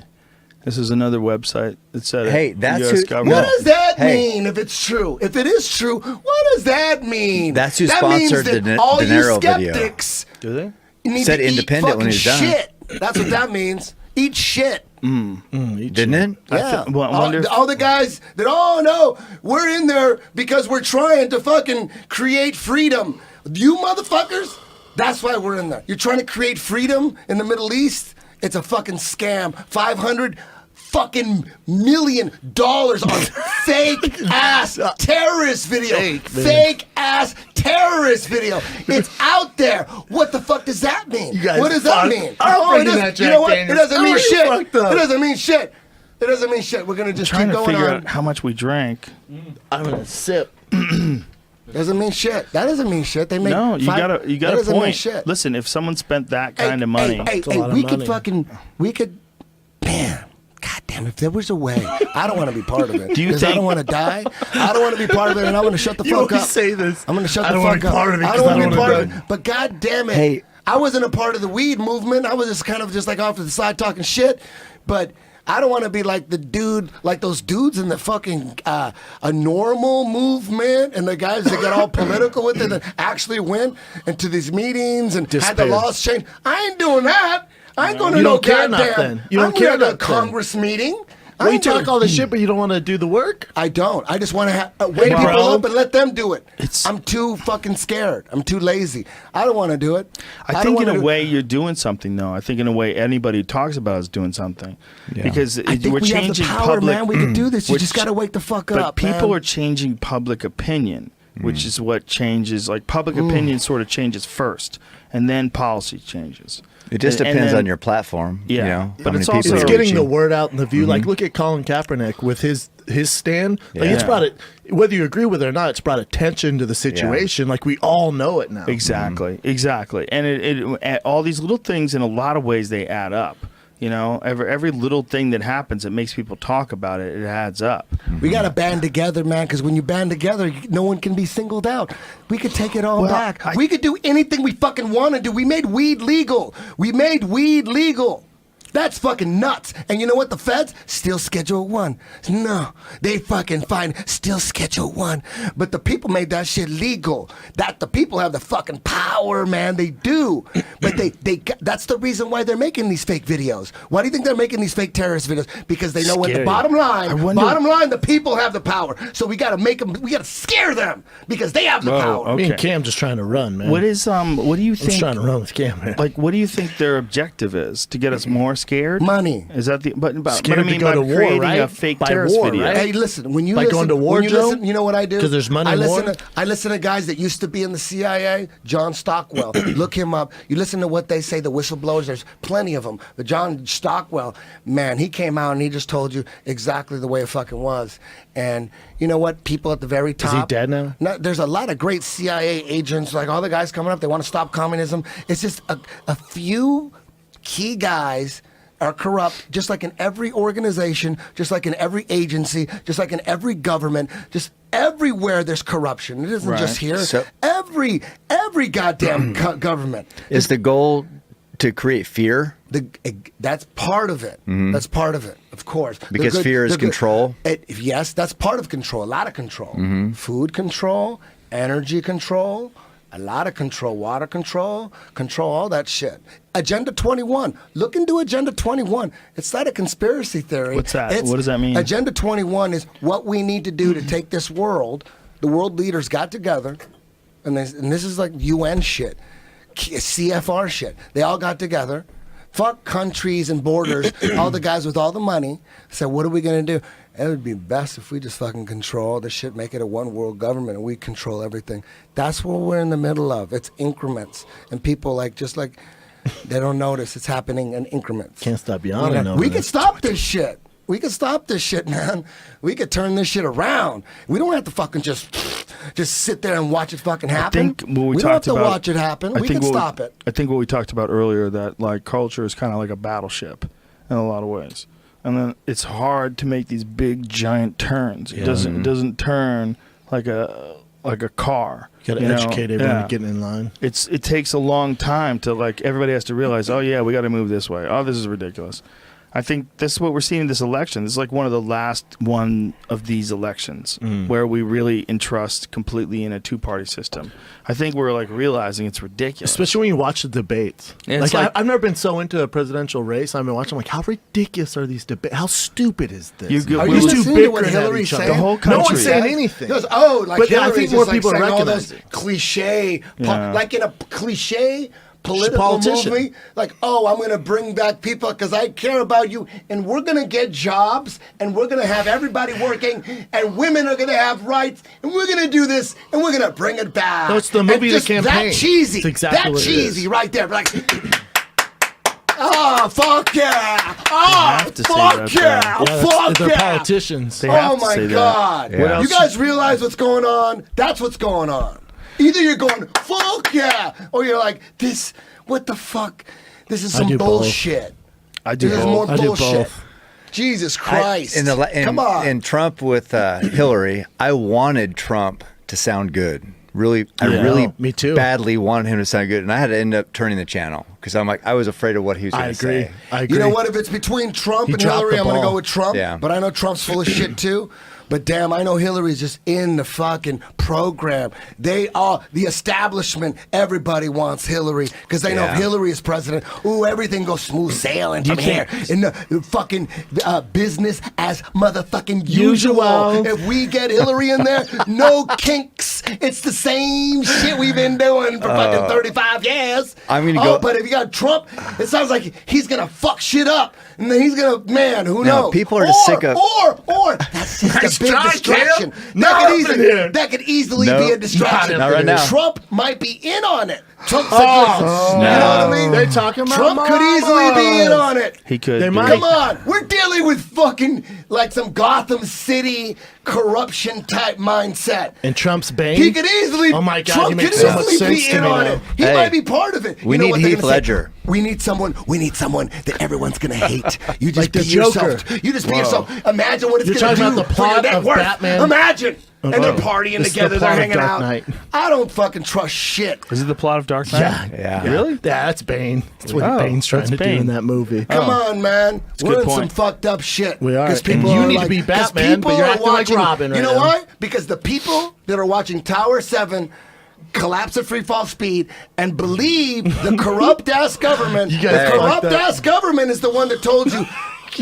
S1: This is another website that said it.
S4: Hey, that's
S1: US
S4: who-
S1: government.
S3: What does that
S4: Hey.
S3: mean if it's true? If it is true, what does that mean?
S4: That's who
S3: that means
S4: sponsored
S3: that
S4: the
S3: all
S4: De
S3: you
S4: Niro video.
S3: skeptics
S1: Do they?
S3: need
S4: Said
S3: to eat
S4: independent when
S3: fucking
S4: he was done.
S3: shit. That's what that means. Eat shit.
S4: Didn't it?
S3: Yeah.
S1: Well, I wonder if-
S3: all the guys that, oh no, we're in there because we're trying to fucking create freedom. You motherfuckers, that's why we're in there. You're trying to create freedom in the Middle East? It's a fucking scam. $500 fucking million on fake ass terrorist video. Fake ass terrorist video. It's out there. What the fuck does that mean?
S2: You guys
S3: What does that
S2: fucked.
S3: mean?
S2: I'm
S3: Oh, it
S2: bringing
S3: does-
S2: that
S3: you
S2: Jack
S3: know what? It
S2: Daniels.
S3: doesn't mean
S2: Oh, you
S3: shit.
S2: fucked up.
S3: It doesn't mean shit. It doesn't mean shit. We're gonna just
S1: Trying
S3: keep
S1: to
S3: going
S1: figure
S3: on.
S1: out how much we drank.
S2: I'm gonna sip.
S3: Doesn't mean shit. That doesn't mean shit. They make
S1: No, you got
S3: that
S1: a
S3: doesn't mean
S1: point.
S3: shit.
S1: Listen, if someone spent that kind of money,
S3: Hey,
S2: a lot of
S3: we could
S2: money.
S3: fucking, man. God damn, if there was a way, I don't want to be part of it.
S1: Do you
S3: 'Cause I
S1: think-
S3: don't want to die. I don't want to be part of it, and I want to shut the
S2: You
S3: fuck
S2: always
S3: up.
S2: say this.
S3: I'm going to shut
S2: I
S3: the
S2: don't
S3: fuck
S2: wanna be
S3: up.
S2: part of it
S3: I
S2: 'cause
S3: don't want
S2: I
S3: to be
S2: don't
S3: part
S2: wanna
S3: of
S2: die.
S3: it. But god damn it,
S4: Hey.
S3: I wasn't a part of the weed movement. I was just kind of just like off to the side talking shit. But I don't want to be like the dude, like those dudes in the fucking a normal movement, and the guys that get all political with it and actually went into these meetings and had the
S2: Disappeared.
S3: laws changed. I ain't doing that. I ain't going to
S2: You
S3: no
S2: don't care
S3: goddamn.
S2: nothing. You
S3: I'm
S2: don't care
S3: going to a
S2: nothing.
S3: Congress meeting. I
S2: Well, you
S3: ain't doing-
S2: talk all this shit, but you don't want to do the work.
S3: I don't. I just want to wake
S2: Bro.
S3: people up and let them do it.
S1: It's-
S3: I'm too fucking scared. I'm too lazy. I don't want to do it.
S1: I
S3: don't
S1: think in
S3: wanna
S1: a
S3: do-
S1: way you're doing something, though. I think in a way anybody who talks about it is doing something because
S3: I think
S1: we're
S3: we have the
S1: changing
S3: power,
S1: public.
S3: man. We can do this. You
S1: we're
S3: just got to wake the fuck
S1: But
S3: up,
S1: people
S3: man.
S1: are changing public opinion, which is what changes. Like public opinion sort of changes first, and then policy changes.
S4: It just
S1: And
S4: depends
S1: then-
S4: on your platform.
S1: Yeah.
S4: You know,
S1: But
S4: how many
S1: it's
S4: people
S1: also-
S2: It's
S4: you're
S2: getting
S4: reaching.
S2: the word out in the view. Like, look at Colin Kaepernick with his stand. Like, it's
S1: Yeah.
S2: brought it. Whether you agree with it or not, it's brought attention to the situation. Like, we all know it now.
S1: Exactly, exactly, and it all these little things in a lot of ways they add up. You know, every little thing that happens that makes people talk about it, it adds up.
S3: We got to band together, man, because when you band together, no one can be singled out. We could take it all
S1: Well,
S3: back. We could do anything we fucking want to do. We made weed legal. We made weed legal. That's fucking nuts. And you know what? The feds still Schedule 1. No, they fucking fine. Still Schedule 1. But the people made that shit legal. That the people have the fucking power, man. They do. But that's the reason why they're making these fake videos. Why do you think they're making these fake terrorist videos? Because they know what the
S1: Scary.
S3: bottom line.
S1: I wonder-
S3: Bottom line, the people have the power. So we got to make them. We got to scare them because they have the
S1: Whoa,
S3: power.
S2: Me and
S1: Okay.
S2: Cam just trying to run, man.
S1: What is what do you
S2: I'm just
S1: think?
S2: trying to run with Cam, man.
S1: Like, what do you think their objective is? To get us more scared?
S3: Money.
S1: Is that the? But
S2: Scared
S1: I
S2: to
S1: mean,
S2: go
S1: by
S2: to war,
S1: creating
S2: right?
S1: a fake
S2: By
S1: terrorist
S2: war,
S1: video.
S2: right?
S3: Hey, listen. When you
S2: By
S3: listen,
S2: going to war,
S3: when you
S2: Joe?
S3: listen, you know what I do?
S2: 'Cause there's money
S3: I
S2: in
S3: listen.
S2: war?
S3: I listen to guys that used to be in the CIA. John Stockwell. Look him up. You listen to what they say. The whistleblowers. There's plenty of them. But John Stockwell, man, he came out and he just told you exactly the way it fucking was. And you know what? People at the very top.
S2: he dead now?
S3: No, there's a lot of great CIA agents. Like all the guys coming up, they want to stop communism. It's just a few key guys are corrupt, just like in every organization, just like in every agency, just like in every government, just everywhere there's corruption. It isn't
S1: Right.
S3: just here.
S4: So-
S3: every goddamn government.
S4: Is the goal to create fear?
S3: That's part of it. That's part of it, of course. The
S4: Because fear is
S3: the
S4: control?
S3: Yes, that's part of control. A lot of control.
S4: Mm-hmm.
S3: Food control, energy control, a lot of control. Water control, all that shit. Agenda 21. Look into Agenda 21. It's not a conspiracy theory.
S1: What's that?
S3: It's-
S1: What does that mean?
S3: Agenda 21 is what we need to do to take this world. The world leaders got together and this is like UN shit, CFR shit. They all got together. Fuck countries and borders. All the guys with all the money said, what are we going to do? It would be best if we just fucking control this shit, make it a one world government, and we control everything. That's what we're in the middle of. It's increments. And people they don't notice it's happening in increments.
S2: Can't stop yawning over
S3: We
S2: this.
S3: can stop this shit. We can stop this shit, man. We could turn this shit around. We don't have to fucking just sit there and watch it fucking happen.
S1: think what we
S3: don't have
S1: talked
S3: to
S1: about-
S3: watch it happen. We can stop it.
S1: I think what we talked about earlier, that like culture is kind of like a battleship in a lot of ways, and then it's hard to make these big giant turns. It doesn't turn like a car.
S2: You gotta educate everyone to get in line.
S1: It takes a long time to like everybody has to realize, oh yeah, we got to move this way. Oh, this is ridiculous. I think this is what we're seeing in this election. This is like one of the last one of these elections where we really entrust completely in a two-party system. I think we're like realizing it's ridiculous.
S2: Especially when you watch the debates.
S1: Yeah, it's like-
S2: I've never been so into a presidential race. I've been watching, like, how ridiculous are these debates? How stupid is this?
S1: You-
S3: Are
S1: we
S3: you
S1: were-
S2: These two
S3: listening to what
S2: bickering at
S3: Hillary's
S2: each other.
S3: saying?
S1: The whole
S2: No
S1: country.
S2: one's saying anything.
S3: He goes, oh, like
S2: But I
S3: Hillary's
S2: think
S3: just
S2: more
S3: like
S2: people
S3: saying all
S2: recognize
S3: those
S2: it.
S3: cliche,
S1: Yeah.
S3: like in a cliche political
S2: politician.
S3: movie, like, oh, I'm going to bring back people because I care about you, and we're going to get jobs, and we're going to have everybody working, and women are going to have rights, and we're going to do this, and we're going to bring it back.
S2: That's the
S3: And
S2: movie, the
S3: just
S2: campaign.
S3: That cheesy.
S2: It's exactly
S3: that
S2: what it
S3: cheesy
S2: is.
S3: right there. Like, oh, fuck yeah. Oh,
S1: have to say
S3: fuck
S1: that,
S3: yeah.
S1: though.
S3: Fuck
S2: They're
S3: yeah.
S2: politicians.
S1: They have
S3: Oh
S1: to
S3: my
S1: say that.
S3: God.
S4: Yeah. What
S1: else?
S3: You guys realize what's going on? That's what's going on. Either you're going, fuck yeah, or you're like, this, what the fuck? This is
S2: I
S3: some
S2: do both.
S3: bullshit.
S1: I do
S3: This is
S1: both.
S3: more
S2: I do
S3: bullshit.
S2: both.
S3: Jesus Christ. Come on.
S4: In Trump with Hillary, I wanted Trump to sound good. I
S2: Yeah.
S4: really
S2: Me too.
S4: badly wanted him to sound good. And I had to end up turning the channel because I was afraid of what he was
S2: I
S4: going to
S2: agree.
S4: say.
S2: I agree.
S3: You know what? If it's between Trump
S2: He
S3: and
S2: dropped
S3: Hillary,
S2: the
S3: I'm going to
S2: ball.
S3: go with Trump.
S4: Yeah.
S3: But I know Trump's full of shit too. But damn, I know Hillary's just in the fucking program. They are the establishment. Everybody wants Hillary because they know if
S4: Yeah.
S3: Hillary is president, ooh, everything goes smooth sailing from here. In the fucking business as motherfucking usual.
S2: Usual.
S3: If we get Hillary in there, no kinks. It's the same shit we've been doing for fucking 35 years.
S4: I'm gonna
S3: Oh,
S4: go-
S3: but if you got Trump, it sounds like he's gonna fuck shit up, and then he's gonna, man, who
S4: No,
S3: knows?
S4: people are just sick of-
S3: Or that's just
S2: Nice
S3: a big
S2: try,
S3: distraction.
S2: Cam. Nothing
S3: That could easily
S4: No,
S3: be a distraction.
S4: not right now.
S3: Trump might be in on it. Trump said,
S2: Oh,
S3: listen, you know what I mean?
S2: They're talking about
S3: Trump could easily be in on it.
S1: He could.
S2: They
S1: be.
S2: might.
S3: Come on, we're dealing with fucking like some Gotham City corruption type mindset.
S2: And Trump's Bane.
S3: He could easily.
S2: Oh my God,
S3: Trump
S2: he makes
S3: could
S2: so much
S3: easily
S2: sense
S3: be
S2: to
S3: in
S2: me
S3: on
S2: now.
S3: it. He
S4: Hey,
S3: might be part of it.
S4: we
S3: You know
S4: need
S3: what they're
S4: Heath
S3: gonna say?
S4: Ledger.
S3: We need someone that everyone's gonna hate. You just
S2: Like the
S3: be yourself.
S2: Joker.
S3: You just be yourself. Imagine what it's
S2: You're
S3: gonna
S2: talking
S3: do
S2: about the
S3: for your
S2: plot
S3: net
S2: of
S3: worth.
S2: Batman?
S3: Imagine. And they're
S2: Okay.
S3: partying
S2: This is the
S3: together. They're
S2: plot of
S3: hanging
S2: Dark
S3: out.
S2: Knight.
S3: I don't fucking trust shit.
S1: Is it the plot of Dark Knight?
S2: Yeah.
S4: Yeah.
S1: Really?
S2: Yeah, that's Bane. That's what
S1: Oh,
S2: Bane's trying
S1: that's
S2: to do
S1: Bane.
S2: in that movie.
S3: Come on, man.
S1: a
S3: We're
S1: good
S3: in some
S1: point.
S3: fucked up shit.
S2: We are.
S3: 'Cause
S2: And
S3: people
S2: you
S3: are
S2: need to
S3: like,
S2: be
S3: 'cause
S2: Batman, but
S3: people
S2: you're
S3: are
S2: acting like
S3: watching-
S2: Robin
S3: You
S2: right
S3: know
S2: now.
S3: why? Because the people that are watching Tower 7 collapse at free fall speed and believe the corrupt ass government.
S2: You
S3: The
S2: guys like
S3: corrupt
S2: that.
S3: ass government is the one that told you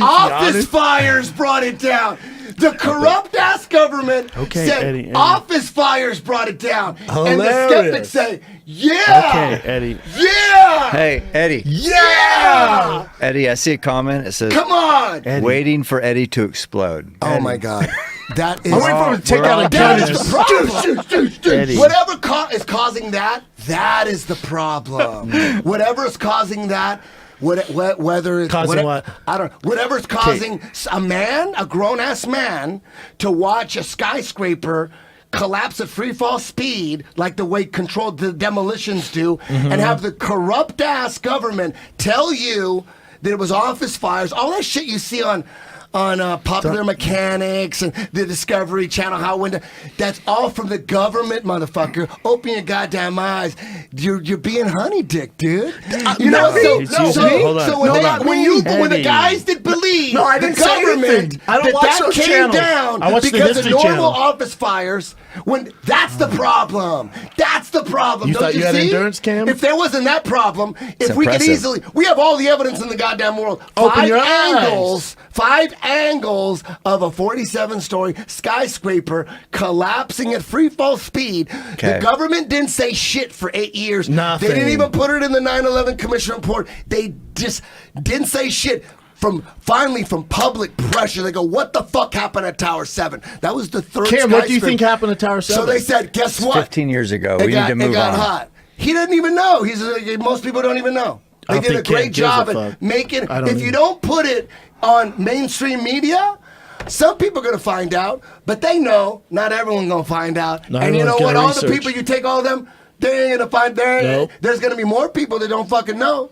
S3: office
S2: honest.
S3: fires brought it down. The corrupt ass government
S1: Okay,
S3: said
S1: Eddie.
S3: office fires brought it down. And the
S2: Hilarious.
S3: skeptics say, yeah.
S1: Okay, Eddie.
S3: Yeah.
S4: Hey, Eddie.
S3: Yeah.
S4: Eddie, I see a comment. It says,
S3: Come on.
S1: Eddie.
S4: waiting for Eddie to explode.
S3: Oh my God. That is.
S2: I'm waiting for him to take
S1: We're
S2: out
S1: all
S2: a
S3: That
S2: gun.
S3: is
S2: and
S3: the problem.
S1: Eddie.
S3: Whatever is causing that, that is the problem. Whatever is causing that, whether it's
S2: Causing what?
S3: I don't. Whatever's causing a grown ass man, to watch a skyscraper collapse at free fall speed like the way controlled the demolitions do,
S2: Mm-hmm.
S3: and have the corrupt ass government tell you that it was office fires, all that shit you see on Popular Mechanics and the Discovery Channel, that's all from the government, motherfucker. Open your goddamn eyes. You're being honey dick, dude. You know,
S1: he's using- hold on,
S3: when,
S1: hold on.
S3: when the
S1: Eddie.
S3: guys that believe
S2: No, I
S3: the
S2: didn't say
S3: government
S2: anything. I don't watch
S3: that
S2: those
S3: came
S2: channels.
S3: down
S2: I watch the
S3: because of
S2: History
S3: normal
S2: Channel.
S3: office fires, when that's the problem. That's the problem.
S2: You
S3: Don't
S2: thought you had
S3: see?
S2: endurance, Cam?
S3: If there wasn't that problem, if we could
S4: impressive.
S3: easily, we have all the evidence in the goddamn world.
S2: Open your eyes.
S3: Five angles of a 47-story skyscraper collapsing at free fall speed.
S4: Okay.
S3: The government didn't say shit for 8 years.
S2: Nothing.
S3: They didn't even put it in the 9/11 Commission report. They just didn't say shit. Finally from public pressure, they go, what the fuck happened at Tower 7? That was the third
S2: Cam, what do you
S3: skyscraper.
S2: think happened at Tower 7?
S3: So they said, guess what?
S4: 15 years ago. We need to move
S3: It got
S4: on.
S3: hot. He didn't even know. Most people don't even know.
S2: I
S3: They
S2: don't
S3: did a
S2: think Cam
S3: great
S2: gives
S3: job
S2: a
S3: at
S2: fuck.
S3: making.
S2: I don't
S3: If you
S2: either.
S3: don't put it on mainstream media, some people are gonna find out. But they know not everyone's gonna find out.
S2: Not
S3: And you know
S2: everyone's
S3: what?
S2: gonna
S3: All the
S2: research.
S3: people you take all of them, they ain't gonna find.
S2: Nope.
S3: There's gonna be more people that don't fucking know.